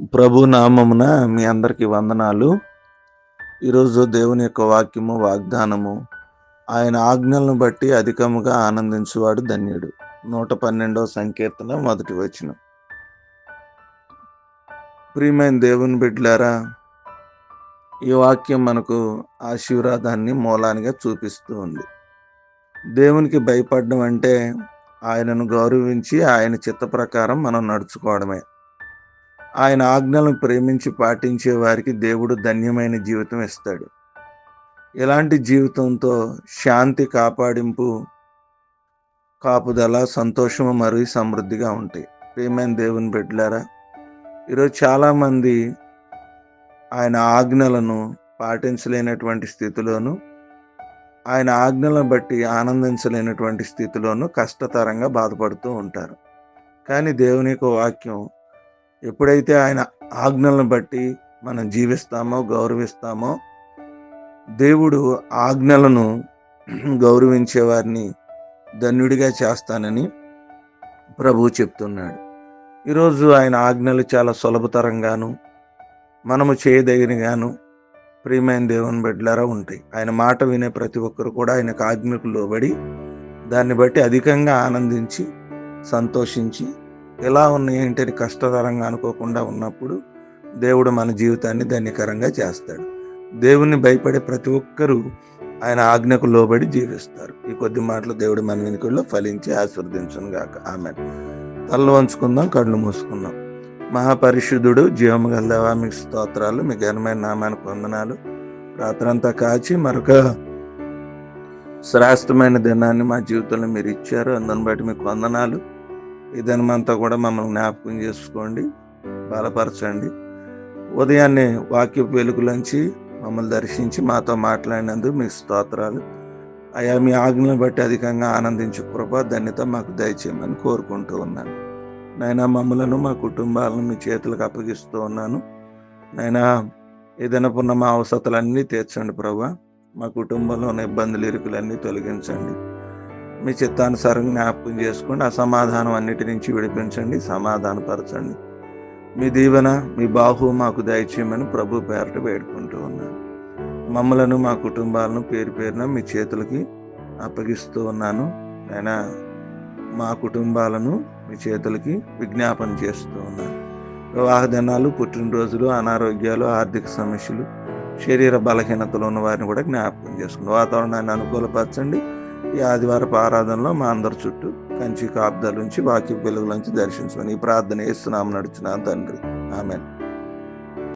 ప్రభు నామమున మీ అందరికి వందనాలు. ఈరోజు దేవుని యొక్క వాక్యము, వాగ్దానము, ఆయన ఆజ్ఞలను బట్టి అధికముగా ఆనందించువాడు ధన్యుడు. 112వ సంకీర్తన మొదటి వచనం. ప్రియమైన దేవుని బిడ్డలారా, ఈ వాక్యం మనకు ఆశీర్వాదాన్ని మూలానిగా చూపిస్తూ ఉంది. దేవునికి భయపడడం అంటే ఆయనను గౌరవించి ఆయన చిత్త ప్రకారం మనం నడుచుకోవడమే. ఆయన ఆజ్ఞలను ప్రేమించి పాటించే వారికి దేవుడు ధన్యమైన జీవితం ఇస్తాడు. ఇలాంటి జీవితంతో శాంతి, కాపాడింపు, కాపుదల, సంతోషము మరియు సమృద్ధిగా ఉంటాయి. ప్రియమైన దేవుని బిడ్డలారా, ఈరోజు చాలామంది ఆయన ఆజ్ఞలను పాటించలేనటువంటి స్థితిలోను, ఆయన ఆజ్ఞలను బట్టి ఆనందించలేనటువంటి స్థితిలోను కష్టతరంగా బాధపడుతూ ఉంటారు. కానీ దేవుని యొక్క వాక్యం, ఎప్పుడైతే ఆయన ఆజ్ఞలను బట్టి మనం జీవిస్తామో, గౌరవిస్తామో, దేవుడు ఆజ్ఞలను గౌరవించే వారిని ధన్యుడిగా చేస్తానని ప్రభువు చెప్తున్నాడు. ఈరోజు ఆయన ఆజ్ఞలు చాలా సులభతరంగాను, మనము చేయదగినగాను ప్రియమైన దేవుని బిడ్డలారా ఉంటాయి. ఆయన మాట వినే ప్రతి ఒక్కరు కూడా ఆయనకు ఆజ్ఞకు లోబడి దాన్ని బట్టి అధికంగా ఆనందించి, సంతోషించి, ఎలా ఉన్నాయి ఏంటని కష్టతరంగా అనుకోకుండా ఉన్నప్పుడు దేవుడు మన జీవితాన్ని ధన్యకరంగా చేస్తాడు. దేవుణ్ణి భయపడే ప్రతి ఒక్కరూ ఆయన ఆజ్ఞకు లోబడి జీవిస్తారు. ఈ కొద్ది మాటలు దేవుడు మన వెనుకల్లో ఫలించి ఆశీర్వదించును గాక. ఆమేన్. తలలు వంచుకుందాం, కళ్ళు మూసుకుందాం. మహాపరిశుద్ధుడు, జీవము గల దేవా, మీకు స్తోత్రాలు. మీ ఘనమైన నామానికి వందనాలు. రాత్రంతా కాచి మరొక శ్రేష్టమైన దినాన్ని మా జీవితంలో మీరు ఇచ్చారు. అందుని బట్టి మీకు వందనాలు. ఈ దినమంతా కూడా మమ్మల్ని జ్ఞాపకం చేసుకోండి, బలపరచండి. ఉదయాన్నే వాక్యపు వెలుగులోంచి మమ్మల్ని దర్శించి మాతో మాట్లాడినందుకు మీకు స్తోత్రాలు. అయా, మీ ఆజ్ఞలను బట్టి అధికంగా ఆనందించు కృప, ధన్యత మాకు దయచేయమని కోరుకుంటూ ఉన్నాను. నైనా మమ్మలను, మా కుటుంబాలను మీ చేతులకు అప్పగిస్తూ ఉన్నాను. నైనా ఏదైనా పున్న మా అవసరాలన్నీ తీర్చండి ప్రభా. మా కుటుంబంలో ఉన్న ఇబ్బందులు, ఇరుకులన్నీ తొలగించండి. మీ చిత్తానుసారం జ్ఞాపకం చేసుకోండి. అసమాధానం అన్నిటి నుంచి విడిపించండి, సమాధానపరచండి. మీ దీవెన, మీ బాహు మాకు దయచేయమని ప్రభు పేరట వేడుకుంటూ ఉన్నాను. మమ్మలను, మా కుటుంబాలను పేరు పేరున మీ చేతులకి అప్పగిస్తూ ఉన్నాను. అయినా మా కుటుంబాలను మీ చేతులకి విజ్ఞాపన చేస్తూ ఉన్నాను. వివాహ దినాలు, పుట్టినరోజులు, అనారోగ్యాలు, ఆర్థిక సమస్యలు, శరీర బలహీనతలు ఉన్న వారిని కూడా జ్ఞాపకం చేసుకుని వాతావరణాన్ని అనుకూలపరచండి. ఈ ఆదివారపు ఆరాధనలో మా అందరి చుట్టూ కంచి కాపుదల నుంచి, వాక్య వెలుగులోంచి దర్శించమని ఈ ప్రార్థన చేస్తున్నాము నడుచున్నాను తండ్రి. ఆమేన్.